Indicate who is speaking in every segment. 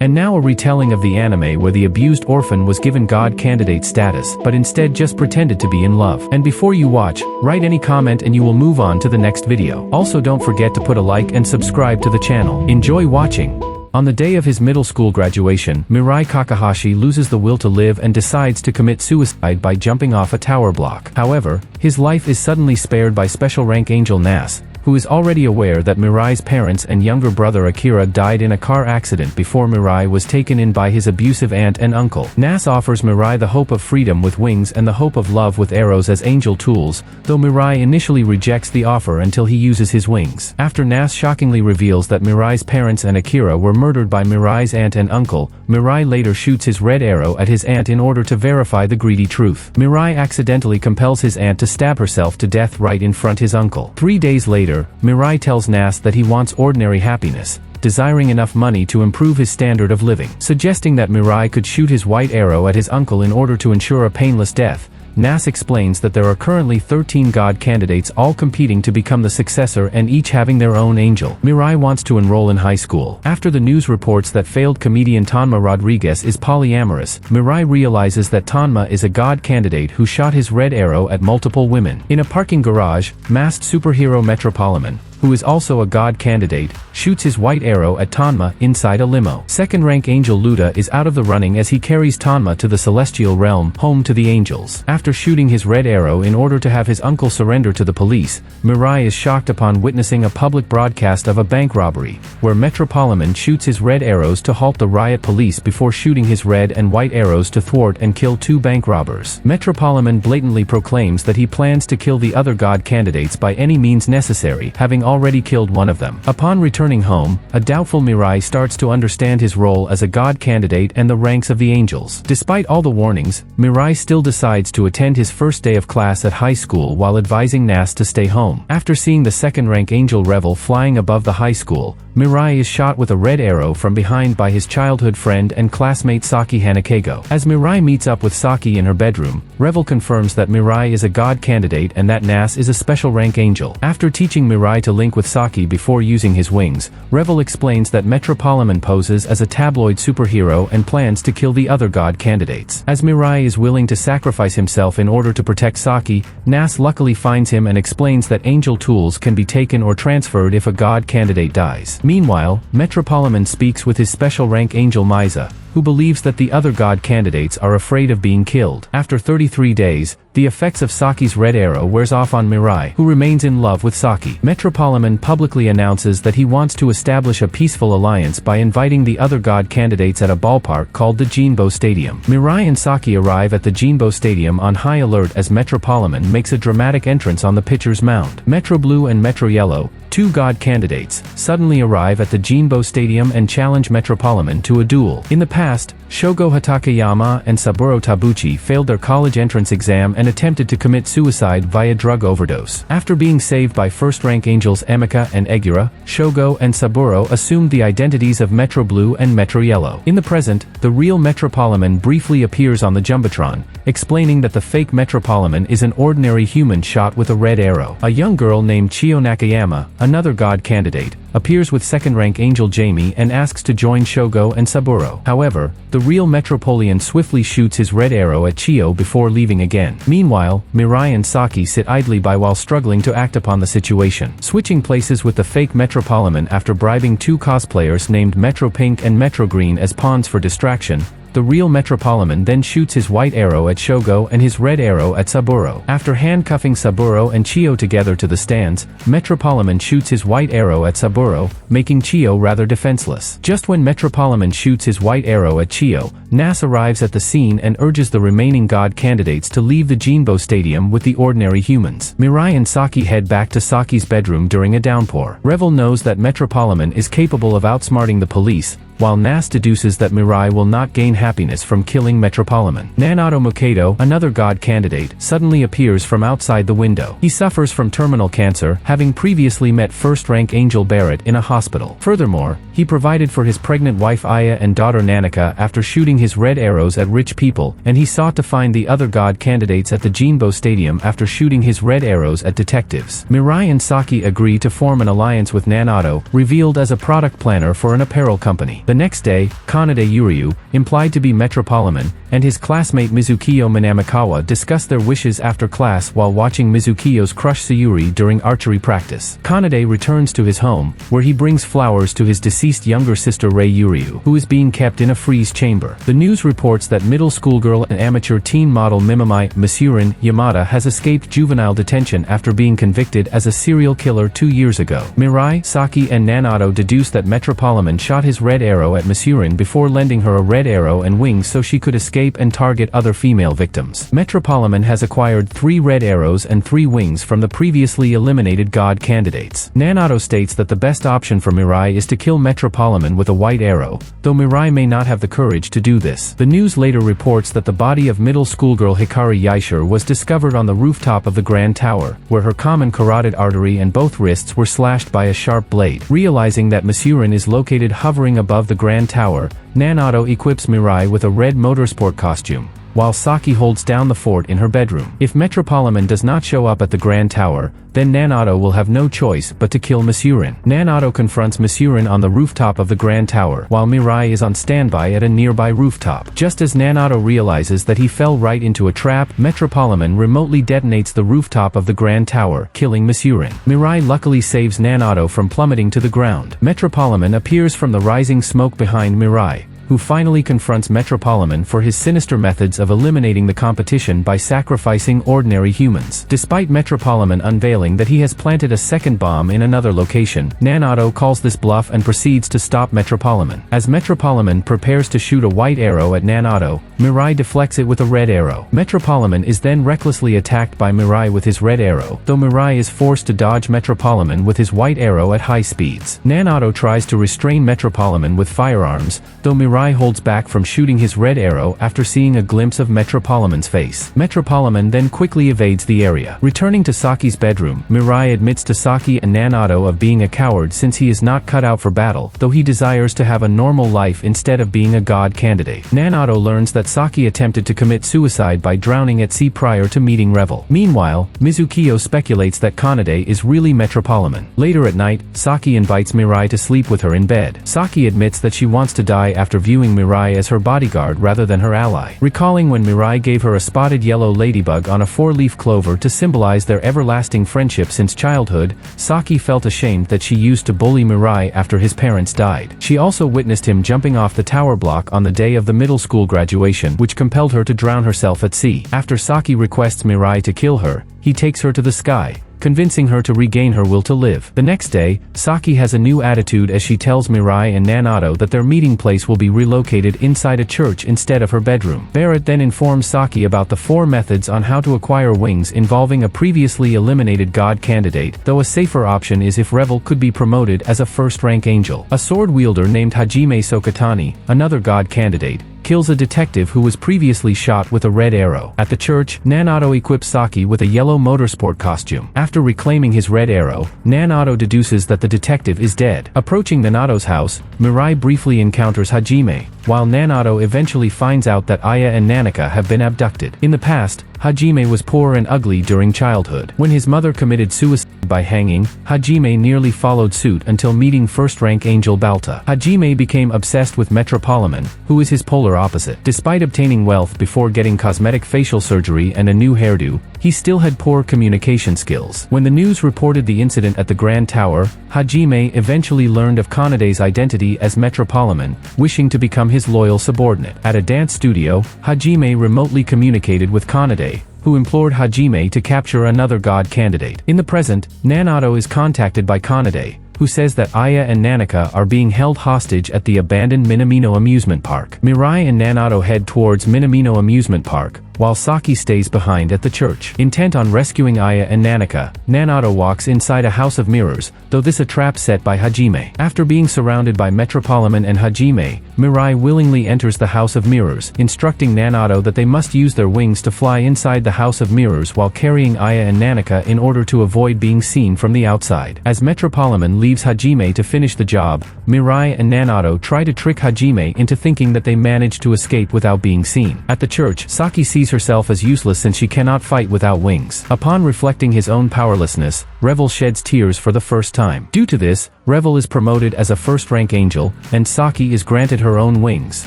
Speaker 1: And now a retelling of the anime where the abused orphan was given god candidate status, but instead just pretended to be in love. And before you watch, write any comment and you will move on to the next video. Also don't forget to put a like and subscribe to the channel. Enjoy watching! On the day of his middle school graduation, Mirai Kakehashi loses the will to live and decides to commit suicide by jumping off a tower block. However, his life is suddenly spared by special rank angel Nasse, who is already aware that Mirai's parents and younger brother Akira died in a car accident before Mirai was taken in by his abusive aunt and uncle. Nasse offers Mirai the hope of freedom with wings and the hope of love with arrows as angel tools, though Mirai initially rejects the offer until he uses his wings. After Nasse shockingly reveals that Mirai's parents and Akira were murdered by Mirai's aunt and uncle, Mirai later shoots his red arrow at his aunt in order to verify the greedy truth. Mirai accidentally compels his aunt to stab herself to death right in front his uncle. 3 days later, Mirai tells Nasse that he wants ordinary happiness, desiring enough money to improve his standard of living. Suggesting that Mirai could shoot his white arrow at his uncle in order to ensure a painless death, Nasse explains that there are currently 13 god candidates all competing to become the successor and each having their own angel. Mirai wants to enroll in high school. After the news reports that failed comedian Tanma Rodriguez is polyamorous, Mirai realizes that Tanma is a god candidate who shot his red arrow at multiple women. In a parking garage, masked superhero Metropolen, who is also a god candidate, shoots his white arrow at Tanma inside a limo. Second-rank angel Luda is out of the running as he carries Tanma to the celestial realm, home to the angels. After shooting his red arrow in order to have his uncle surrender to the police, Mirai is shocked upon witnessing a public broadcast of a bank robbery, where Metropolen shoots his red arrows to halt the riot police before shooting his red and white arrows to thwart and kill 2 bank robbers. Metropolen blatantly proclaims that he plans to kill the other god candidates by any means necessary, having already killed one of them. Upon returning home, a doubtful Mirai starts to understand his role as a god candidate and the ranks of the angels. Despite all the warnings, Mirai still decides to attend his first day of class at high school while advising Nasse to stay home. After seeing the second-rank angel Revel flying above the high school, Mirai is shot with a red arrow from behind by his childhood friend and classmate Saki Hanakego. As Mirai meets up with Saki in her bedroom, Revel confirms that Mirai is a god candidate and that Nasse is a special rank angel. After teaching Mirai to link with Saki before using his wings, Revel explains that Metropolen poses as a tabloid superhero and plans to kill the other god candidates. As Mirai is willing to sacrifice himself in order to protect Saki, Nasse luckily finds him and explains that angel tools can be taken or transferred if a god candidate dies. Meanwhile, Metropolen speaks with his special rank angel Miza, who believes that the other god candidates are afraid of being killed. After 33 days, the effects of Saki's red arrow wears off on Mirai, who remains in love with Saki. Metropolen publicly announces that he wants to establish a peaceful alliance by inviting the other god candidates at a ballpark called the Jinbo Stadium. Mirai and Saki arrive at the Jinbo Stadium on high alert as Metropolen makes a dramatic entrance on the pitcher's mound. Metro Blue and Metro Yellow, 2 god candidates, suddenly arrive at the Jinbo Stadium and challenge Metropolen to a duel. In the past, Shogo Hatakeyama and Saburo Tabuchi failed their college entrance exam and attempted to commit suicide via drug overdose. After being saved by first-rank angels Emika and Egura, Shogo and Saburo assumed the identities of Metro Blue and Metro Yellow. In the present, the real Metropolen briefly appears on the Jumbotron, explaining that the fake Metropolen is an ordinary human shot with a red arrow. A young girl named Chio Nakayama, another god candidate, appears with second-rank angel Jamie and asks to join Shogo and Saburo. However, the real Metropolen swiftly shoots his red arrow at Chio before leaving again. Meanwhile, Mirai and Saki sit idly by while struggling to act upon the situation. Switching places with the fake Metropolen after bribing 2 cosplayers named Metro Pink and Metro Green as pawns for distraction, the real Metropolen then shoots his white arrow at Shogo and his red arrow at Saburo. After handcuffing Saburo and Chio together to the stands, Metropolen shoots his white arrow at Saburo, making Chio rather defenseless. Just when Metropolen shoots his white arrow at Chio, Nasse arrives at the scene and urges the remaining god candidates to leave the Jinbo Stadium with the ordinary humans. Mirai and Saki head back to Saki's bedroom during a downpour. Revel knows that Metropolen is capable of outsmarting the police, while Nasse deduces that Mirai will not gain happiness from killing Metropolen. Nanato Mukado, another god candidate, suddenly appears from outside the window. He suffers from terminal cancer, having previously met first-rank Angel Barrett in a hospital. Furthermore, He provided for his pregnant wife Aya and daughter Nanika after shooting his red arrows at rich people, and he sought to find the other god candidates at the Jinbo Stadium after shooting his red arrows at detectives. Mirai and Saki agree to form an alliance with Nanato, revealed as a product planner for an apparel company. The next day, Kanade Yuryu, implied to be Metropolen, and his classmate Mizukiyo Minamikawa discuss their wishes after class while watching Mizukiyo's crush Sayuri during archery practice. Kanade returns to his home, where he brings flowers to his deceased younger sister Rei Yuryu, who is being kept in a freeze chamber. The news reports that middle school girl and amateur teen model Mimamai Masurin Yamada has escaped juvenile detention after being convicted as a serial killer 2 years ago. Mirai, Saki and Nanato deduce that Metropolen shot his red arrow at Masurin before lending her a red arrow and wings so she could escape and target other female victims. Metropolen has acquired 3 red arrows and 3 wings from the previously eliminated god candidates. Nanato states that the best option for Mirai is to kill Metropolen with a white arrow, though Mirai may not have the courage to do this. The news later reports that the body of middle schoolgirl Hikari Yaishir was discovered on the rooftop of the Grand Tower, where her common carotid artery and both wrists were slashed by a sharp blade. Realizing that Masurin is located hovering above the Grand Tower, Nanato equips Mirai with a red motorsport costume, while Saki holds down the fort in her bedroom. If Metropolen does not show up at the Grand Tower, then Nanato will have no choice but to kill Masurin. Nanato confronts Masurin on the rooftop of the Grand Tower, while Mirai is on standby at a nearby rooftop. Just as Nanato realizes that he fell right into a trap, Metropolen remotely detonates the rooftop of the Grand Tower, killing Masurin. Mirai luckily saves Nanato from plummeting to the ground. Metropolen appears from the rising smoke behind Mirai, who finally confronts Metropolen for his sinister methods of eliminating the competition by sacrificing ordinary humans. Despite Metropolen unveiling that he has planted a second bomb in another location, Nanato calls this bluff and proceeds to stop Metropolen. As Metropolen prepares to shoot a white arrow at Nanato, Mirai deflects it with a red arrow. Metropolen is then recklessly attacked by Mirai with his red arrow, though Mirai is forced to dodge Metropolen with his white arrow at high speeds. Nanato tries to restrain Metropolen with firearms, though Mirai holds back from shooting his red arrow after seeing a glimpse of Metropolen's face. Metropolen then quickly evades the area. Returning to Saki's bedroom, Mirai admits to Saki and Nanato of being a coward since he is not cut out for battle, though he desires to have a normal life instead of being a god candidate. Nanato learns that Saki attempted to commit suicide by drowning at sea prior to meeting Revel. Meanwhile, Mizukiyo speculates that Kanade is really Metropolen. Later at night, Saki invites Mirai to sleep with her in bed. Saki admits that she wants to die after viewing Mirai as her bodyguard rather than her ally. Recalling when Mirai gave her a spotted yellow ladybug on a 4-leaf clover to symbolize their everlasting friendship since childhood, Saki felt ashamed that she used to bully Mirai after his parents died. She also witnessed him jumping off the tower block on the day of the middle school graduation, which compelled her to drown herself at sea. After Saki requests Mirai to kill her, he takes her to the sky, convincing her to regain her will to live. The next day, Saki has a new attitude as she tells Mirai and Nanato that their meeting place will be relocated inside a church instead of her bedroom. Barrett then informs Saki about the 4 methods on how to acquire wings involving a previously eliminated god candidate, though a safer option is if Revel could be promoted as a first-rank angel. A sword wielder named Hajime Sokatani, another god candidate, kills a detective who was previously shot with a red arrow. At the church, Nanato equips Saki with a yellow motorsport costume. After reclaiming his red arrow, Nanato deduces that the detective is dead. Approaching Nanato's house, Mirai briefly encounters Hajime, while Nanato eventually finds out that Aya and Nanika have been abducted. In the past, Hajime was poor and ugly during childhood. When his mother committed suicide by hanging, Hajime nearly followed suit until meeting first-rank angel Balta. Hajime became obsessed with Metropolen, who is his polar opposite. Despite obtaining wealth before getting cosmetic facial surgery and a new hairdo, he still had poor communication skills. When the news reported the incident at the Grand Tower, Hajime eventually learned of Kanade's identity as Metropolen, wishing to become his loyal subordinate. At a dance studio, Hajime remotely communicated with Kanade, who implored Hajime to capture another god candidate. In the present, Nanato is contacted by Kanade, who says that Aya and Nanika are being held hostage at the abandoned Minamino amusement park. Mirai and Nanato head towards Minamino amusement park, while Saki stays behind at the church. Intent on rescuing Aya and Nanaka, Nanato walks inside a house of mirrors, though this a trap set by Hajime. After being surrounded by Metropolen and Hajime, Mirai willingly enters the house of mirrors, instructing Nanato that they must use their wings to fly inside the house of mirrors while carrying Aya and Nanaka in order to avoid being seen from the outside. As Metropolen leaves Hajime to finish the job, Mirai and Nanato try to trick Hajime into thinking that they managed to escape without being seen. At the church, Saki sees herself as useless since she cannot fight without wings. Upon reflecting his own powerlessness, Revel sheds tears for the first time. Due to this, Revel is promoted as a first-rank angel, and Saki is granted her own wings.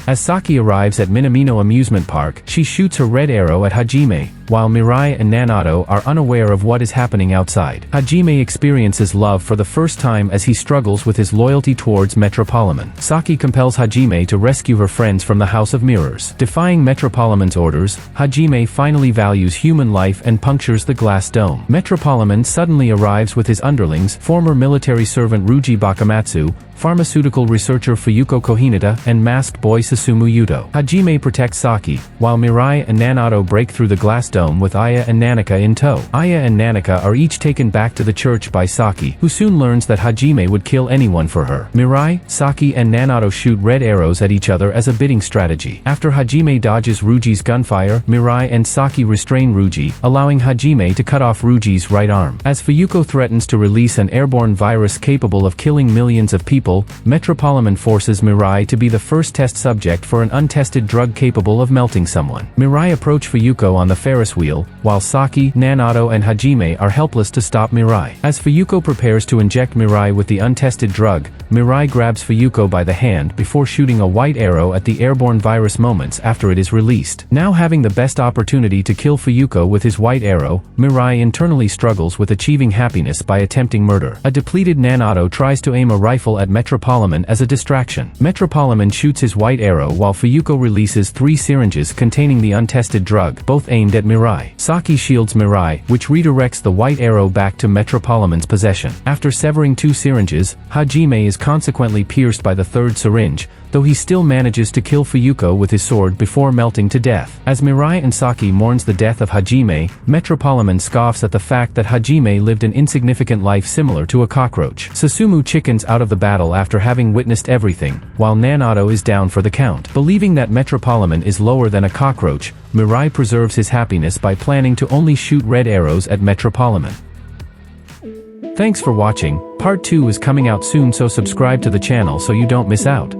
Speaker 1: As Saki arrives at Minamino Amusement Park, she shoots her red arrow at Hajime, while Mirai and Nanato are unaware of what is happening outside. Hajime experiences love for the first time as he struggles with his loyalty towards Metropolen. Saki compels Hajime to rescue her friends from the House of Mirrors. Defying Metropolen's orders, Hajime finally values human life and punctures the glass dome. Metropolen suddenly arrives with his underlings, former military servant Ruji Bakamatsu, pharmaceutical researcher Fuyuko Kohinata, and masked boy Susumu Yuto. Hajime protects Saki, while Mirai and Nanato break through the glass dome with Aya and Nanaka in tow. Aya and Nanaka are each taken back to the church by Saki, who soon learns that Hajime would kill anyone for her. Mirai, Saki and Nanato shoot red arrows at each other as a bidding strategy. After Hajime dodges Ruji's gunfire, Mirai and Saki restrain Ruji, allowing Hajime to cut off Ruji's right arm. As Fuyuko threatens to release an airborne virus capable of killing millions of people, Metropolen forces Mirai to be the first test subject for an untested drug capable of melting someone. Mirai approach Fuyuko on the Ferris wheel, while Saki, Nanato and Hajime are helpless to stop Mirai. As Fuyuko prepares to inject Mirai with the untested drug, Mirai grabs Fuyuko by the hand before shooting a white arrow at the airborne virus moments after it is released. Now having the best opportunity to kill Fuyuko with his white arrow, Mirai internally struggles with achieving happiness by attempting murder. A depleted Nanato tries to aim a rifle at Metropolen as a distraction. Metropolen shoots his white arrow while Fuyuko releases 3 syringes containing the untested drug, both aimed at Mirai. Saki shields Mirai, which redirects the white arrow back to Metropolen's possession. After severing 2 syringes, Hajime is consequently pierced by the 3rd syringe, though he still manages to kill Fuyuko with his sword before melting to death. As Mirai and Saki mourns the death of Hajime, Metropolen scoffs at the fact that Hajime lived an insignificant life similar to a cockroach. Susumu chickens out of the battle after having witnessed everything, while Nanato is down for the count. Believing that Metropolen is lower than a cockroach, Mirai preserves his happiness by planning to only shoot red arrows at Metropolen. Thanks for watching. Part 2 is coming out soon, so subscribe to the channel so you don't miss out.